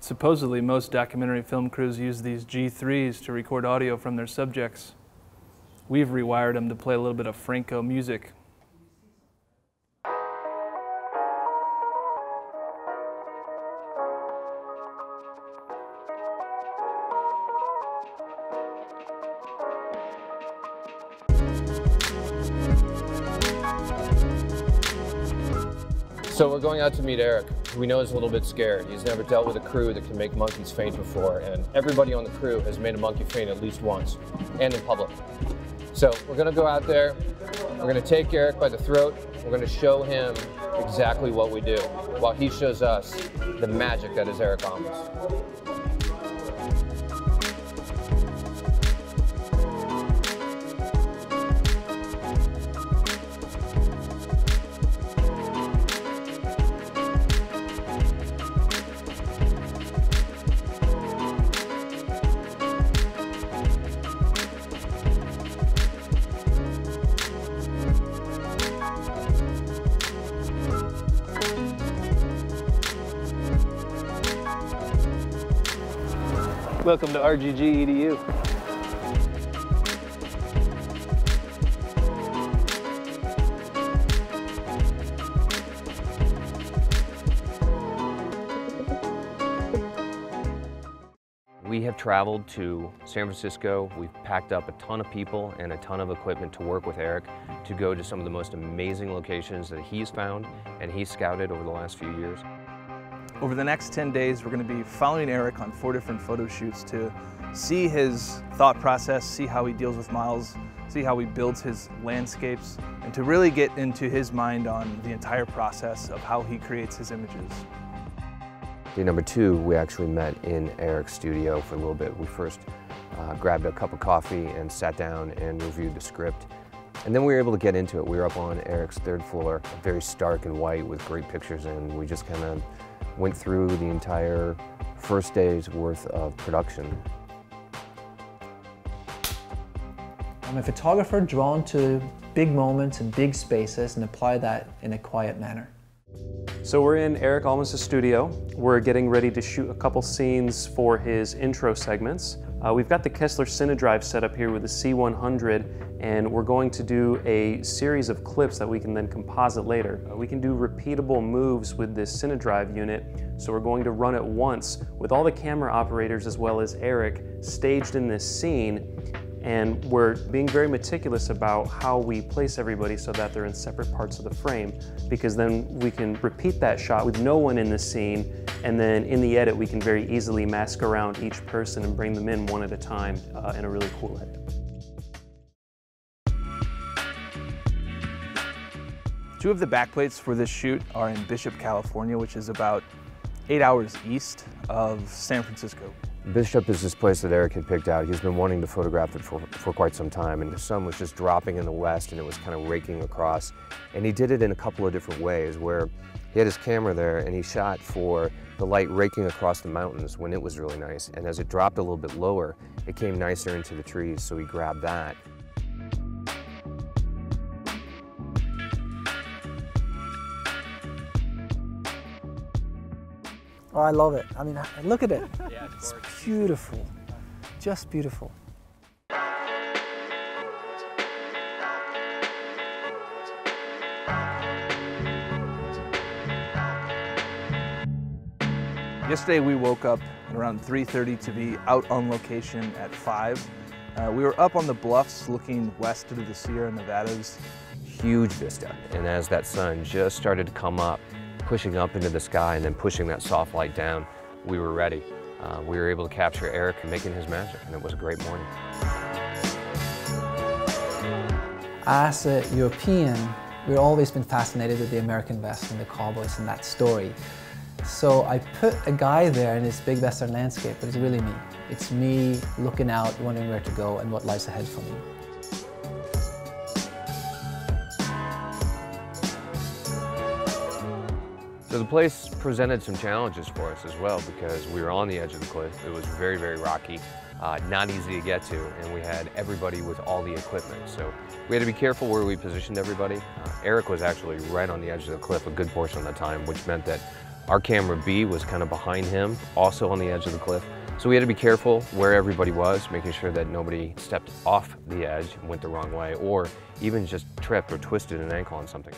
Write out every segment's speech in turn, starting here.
Supposedly, most documentary film crews use these G3s to record audio from their subjects. We've rewired them to play a little bit of Franco music. So we're going out to meet Erik, who we know is a little bit scared. He's never dealt with a crew that can make monkeys faint before, and everybody on the crew has made a monkey faint at least once, and in public. So we're gonna go out there, we're gonna take Erik by the throat, we're gonna show him exactly what we do, while he shows us the magic that is Erik Almas. Welcome to RGGEDU. We have traveled to San Francisco. We've packed up a ton of people and a ton of equipment to work with Erik to go to some of the most amazing locations that he's found and he's scouted over the last few years. Over the next 10 days, we're going to be following Erik on 4 different photo shoots to see his thought process, see how he deals with models, see how he builds his landscapes, and to really get into his mind on the entire process of how he creates his images. Day number 2, we actually met in Erik's studio for a little bit. We first grabbed a cup of coffee and sat down and reviewed the script. And then we were able to get into it. We were up on Erik's 3rd floor, very stark and white with great pictures, and we just kind of went through the entire first day's worth of production. I'm a photographer drawn to big moments and big spaces and apply that in a quiet manner. So we're in Erik Almas' studio. We're getting ready to shoot a couple scenes for his intro segments. We've got the Kessler Cine drive set up here with the C100, and we're going to do a series of clips that we can then composite later. We can do repeatable moves with this Cine drive unit, so we're going to run it once with all the camera operators as well as Erik staged in this scene, and we're being very meticulous about how we place everybody so that they're in separate parts of the frame, because then we can repeat that shot with no one in the scene, and then in the edit we can very easily mask around each person and bring them in one at a time in a really cool edit. Two of the backplates for this shoot are in Bishop, California, which is about 8 hours east of San Francisco. Bishop is this place that Erik had picked out. He's been wanting to photograph it for quite some time, and the sun was just dropping in the west and it was kind of raking across. And he did it in a couple of different ways, where he had his camera there and he shot for the light raking across the mountains when it was really nice. And as it dropped a little bit lower, it came nicer into the trees, so he grabbed that. Oh, I love it. I mean, look at it. Yeah, it's beautiful, just beautiful. Yesterday we woke up at around 3:30 to be out on location at 5. We were up on the bluffs looking west into the Sierra Nevadas. Huge vista, and as that sun just started to come up, pushing up into the sky and then pushing that soft light down, we were ready. We were able to capture Erik making his magic, and it was a great morning. As a European, we've always been fascinated with the American West and the cowboys and that story. So I put a guy there in this big Western landscape, but it's really me. It's me looking out, wondering where to go and what lies ahead for me. So the place presented some challenges for us as well, because we were on the edge of the cliff. It was very, very rocky, not easy to get to, and we had everybody with all the equipment. So we had to be careful where we positioned everybody. Erik was actually right on the edge of the cliff a good portion of the time, which meant that Our camera B was kind of behind him, also on the edge of the cliff. So we had to be careful where everybody was, making sure that nobody stepped off the edge and went the wrong way, or even just tripped or twisted an ankle on something.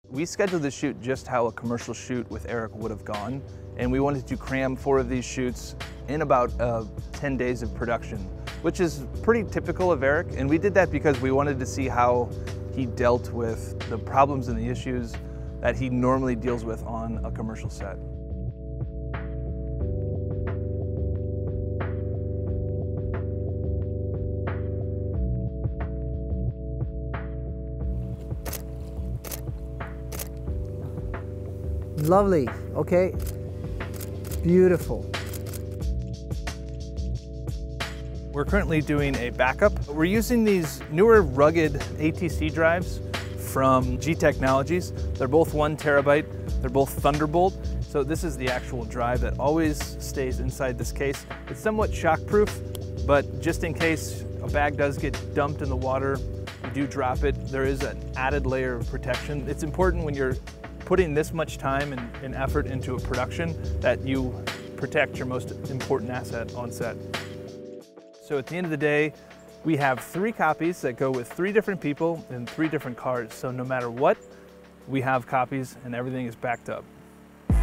We scheduled the shoot just how a commercial shoot with Erik would have gone, and we wanted to cram 4 of these shoots in about 10 days of production, which is pretty typical of Erik, and we did that because we wanted to see how he dealt with the problems and the issues that he normally deals with on a commercial set. Lovely, okay, beautiful. We're currently doing a backup. We're using these newer rugged ATC drives from G Technologies. They're both 1 terabyte, they're both Thunderbolt. So this is the actual drive that always stays inside this case. It's somewhat shockproof, but just in case a bag does get dumped in the water, you do drop it, there is an added layer of protection. It's important when you're putting this much time and effort into a production that you protect your most important asset on set. So at the end of the day, we have 3 copies that go with 3 different people in 3 different cars. So no matter what, we have copies and everything is backed up. I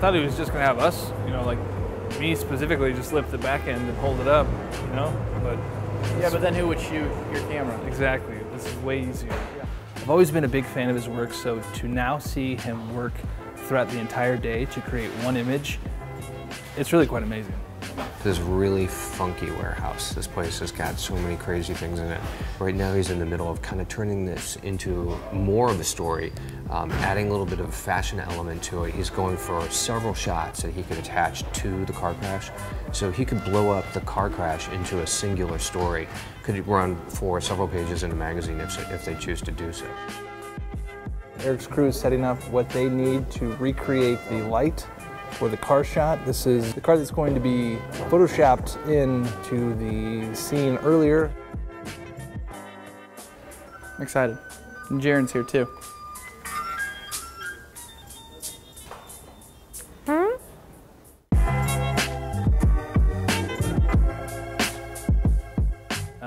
thought he was just gonna have us, you know, like me specifically, just lift the back end and hold it up, you know? But yeah, but then who would shoot your camera? Exactly, this is way easier. Yeah. I've always been a big fan of his work, so to now see him work throughout the entire day to create 1 image, it's really quite amazing. This really funky warehouse. This place has got so many crazy things in it. Right now he's in the middle of kind of turning this into more of a story, adding a little bit of a fashion element to it. He's going for several shots that he could attach to the car crash. So he could blow up the car crash into a singular story. Could run for several pages in a magazine if they choose to do so. Erik's crew is setting up what they need to recreate the light for the car shot. This is the car that's going to be photoshopped into the scene earlier. I'm excited. And Jaren's here too.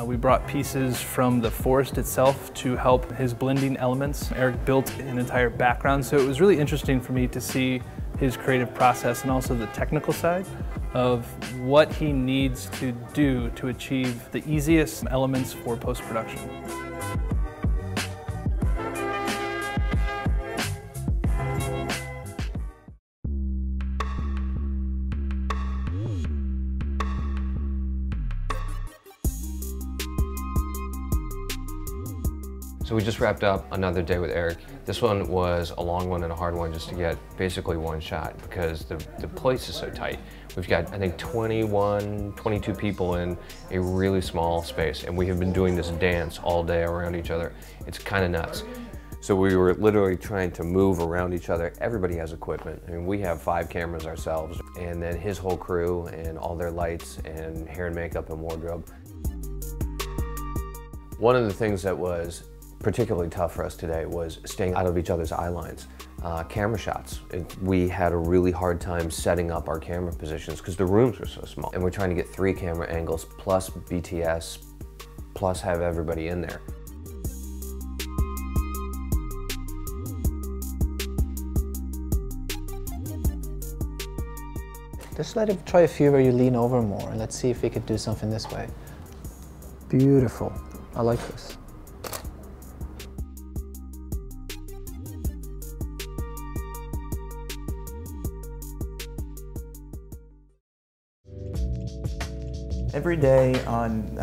We brought pieces from the forest itself to help his blending elements. Erik built an entire background, so it was really interesting for me to see his creative process and also the technical side of what he needs to do to achieve the easiest elements for post-production. So we just wrapped up another day with Erik. This one was a long one and a hard one just to get basically 1 shot because the place is so tight. We've got, I think, 21, 22 people in a really small space, and we have been doing this dance all day around each other. It's kind of nuts. So we were literally trying to move around each other. Everybody has equipment. I mean, we have 5 cameras ourselves, and then his whole crew and all their lights and hair and makeup and wardrobe. One of the things that was particularly tough for us today was staying out of each other's eye lines. Camera shots. We had a really hard time setting up our camera positions because the rooms were so small. And we're trying to get 3 camera angles plus BTS, plus have everybody in there. Just let it try a few where you lean over more, and let's see if we could do something this way. Beautiful. I like this. Every day on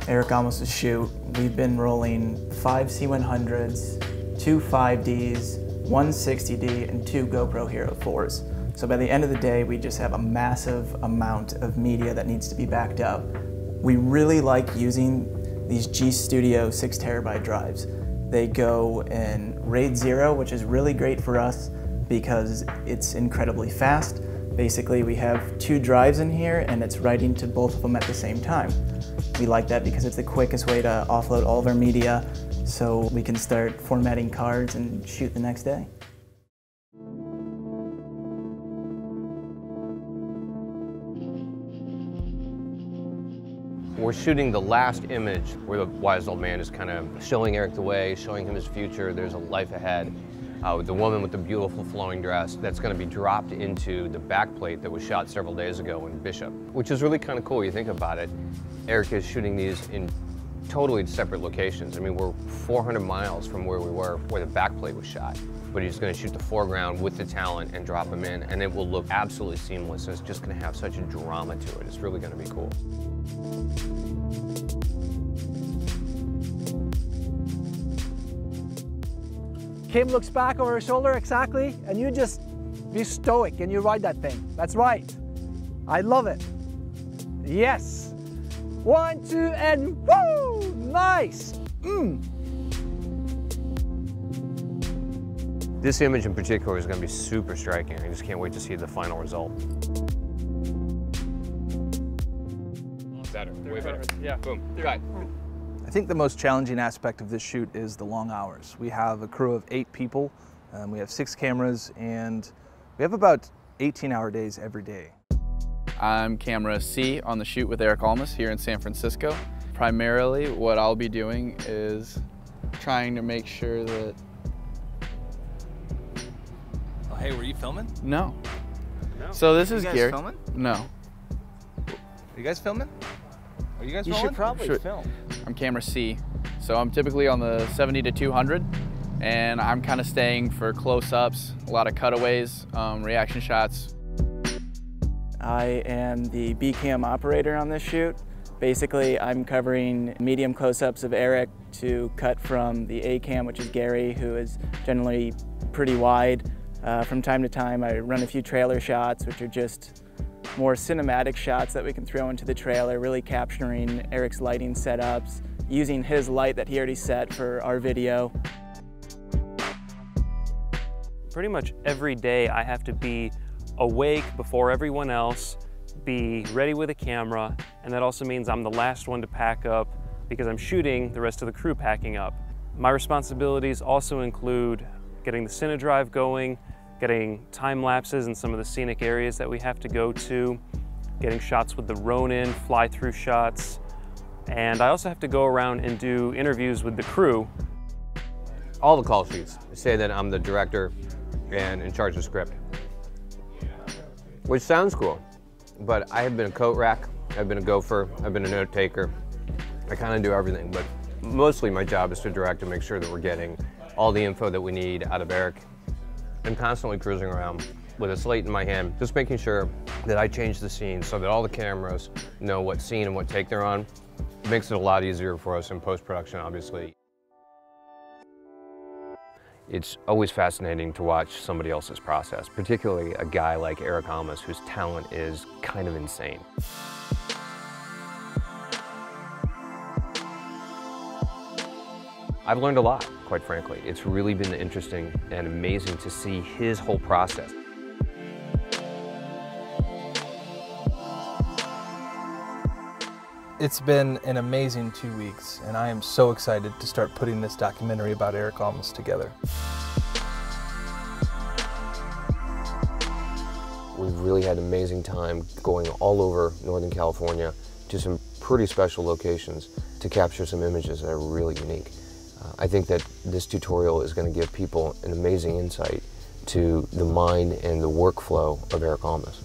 Erik Almas' shoot, we've been rolling 5 C100s, 2 5Ds, 1 60D, and 2 GoPro Hero 4s. So by the end of the day, we just have a massive amount of media that needs to be backed up. We really like using these G Studio 6 terabyte drives. They go in RAID 0, which is really great for us because it's incredibly fast, Basically, we have 2 drives in here and it's writing to both of them at the same time. We like that because it's the quickest way to offload all of our media so we can start formatting cards and shoot the next day. We're shooting the last image where the wise old man is kind of showing Erik the way, showing him his future. There's a life ahead. The woman with the beautiful flowing dress that's going to be dropped into the backplate that was shot several days ago in Bishop, which is really kind of cool. You think about it. Erik is shooting these in totally separate locations. I mean, we're 400 miles from where we were, where the backplate was shot. But he's going to shoot the foreground with the talent and drop them in, and it will look absolutely seamless. It's just going to have such a drama to it. It's really going to be cool. Kim looks back over her shoulder, exactly, and you just be stoic and you ride that thing. That's right. I love it. Yes. 1, 2, and woo! Nice. This image in particular is going to be super striking. I just can't wait to see the final result. Better, way better. Yeah, boom, cut. I think the most challenging aspect of this shoot is the long hours. We have a crew of 8 people, we have 6 cameras, and we have about 18-hour days every day. I'm camera C on the shoot with Erik Almas here in San Francisco. Primarily what I'll be doing is trying to make sure that... Oh, hey, were you filming? No. So this is Gary. You guys filming? No. Are you guys filming? Are you guys rolling? You should probably film. I'm camera C, so I'm typically on the 70 to 200, and I'm kind of staying for close-ups, a lot of cutaways, reaction shots. I am the B cam operator on this shoot. Basically, I'm covering medium close-ups of Erik to cut from the A cam, which is Gary, who is generally pretty wide. From time to time, I run a few trailer shots, which are just more cinematic shots that we can throw into the trailer, really capturing Erik's lighting setups, using his light that he already set for our video. Pretty much every day I have to be awake before everyone else, be ready with a camera, and that also means I'm the last one to pack up because I'm shooting the rest of the crew packing up. My responsibilities also include getting the Cine drive going, getting time lapses in some of the scenic areas that we have to go to, getting shots with the Ronin, fly-through shots, and I also have to go around and do interviews with the crew. All the call sheets say that I'm the director and in charge of script, which sounds cool, but I have been a coat rack, I've been a gopher, I've been a note taker. I kind of do everything, but mostly my job is to direct and make sure that we're getting all the info that we need out of Erik. I'm constantly cruising around with a slate in my hand, just making sure that I change the scene so that all the cameras know what scene and what take they're on. It makes it a lot easier for us in post-production, obviously. It's always fascinating to watch somebody else's process, particularly a guy like Erik Almas, whose talent is kind of insane. I've learned a lot, quite frankly. It's really been interesting and amazing to see his whole process. It's been an amazing 2 weeks, and I am so excited to start putting this documentary about Erik Almas together. We've really had an amazing time going all over Northern California to some pretty special locations to capture some images that are really unique. I think that this tutorial is going to give people an amazing insight to the mind and the workflow of Erik Almas.